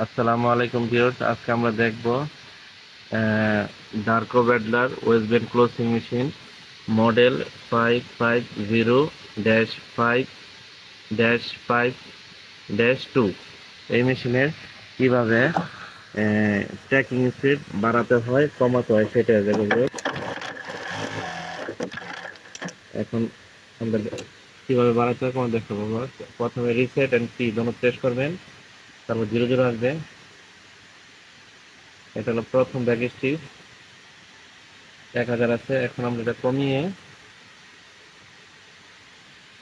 আসসালামু আলাইকুম ভিউয়ার্স, আজকে আমরা দেখব Durkopp Adler waistband closing machine model 550-5-5-2 এই মেশিনের কিভাবে ট্র্যাকিং স্পিড বাড়াতে হয় কমাতে হয় সেটা দেখব। এখন আমরা কিভাবে বাড়াতে হয় কমাতে দেখতে পাবো। প্রথমে রিসেট এন্ড পি দোনো প্রেস করবেন, তারপর 0 0 আসবে। এটা হলো প্রথম ব্যাক স্টিচ, 1000 আছে। এখন আমরা এটা কমিয়ে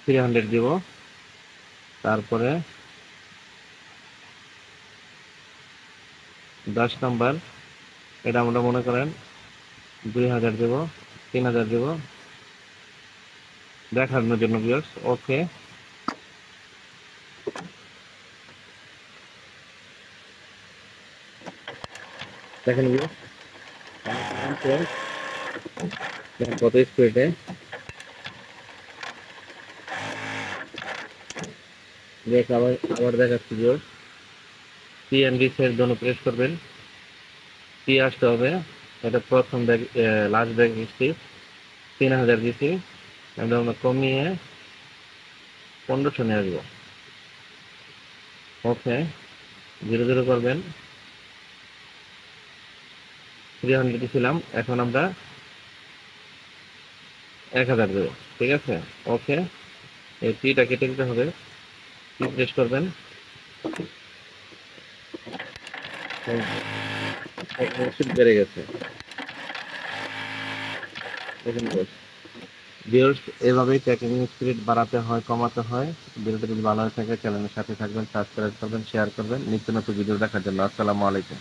300 দিব। তারপরে 10 নাম্বার, এটা আমরা মনে করেন 2000 দেব, 3000 দেব দেখানোর জন্য ভিউয়ার্স। ওকে, দেখেন ভিউয়ার্স দেখেন কত স্পিডে। দেখ আবার আবার দেখাচ্ছি ভিউয়ার্স। পি এন্ড রিসেট জন্য প্রেস করবেন, পি আসতে হবে। এটা প্রথম ব্যাগ, লাস্ট ব্যাগ স্টিচ 3000 দিছি। এটা আমরা কমিয়ে 1500 নিয়ে আসবো। ওকে, 0 0 করবেন, 300 দিছিলাম, এখন আমরা 1000 দেবো। ঠিক আছে, ওকে। এই পিটা কেটে দিতে হবে, পি প্রেস করবেন। ওষুধ বেড়ে গেছে, দেখুন ভিউয়ার্স। এভাবেই ট্র্যাকিং স্পিড বাড়াতে হয় কমাতে হয়। ভিডিওটা যদি ভালো হয়ে থাকে চ্যানেলের সাথে থাকবেন, সাবস্ক্রাইব করবেন, শেয়ার করবেন নিত্য নতুন ভিডিও দেখার জন্য। আসসালামু আলাইকুম।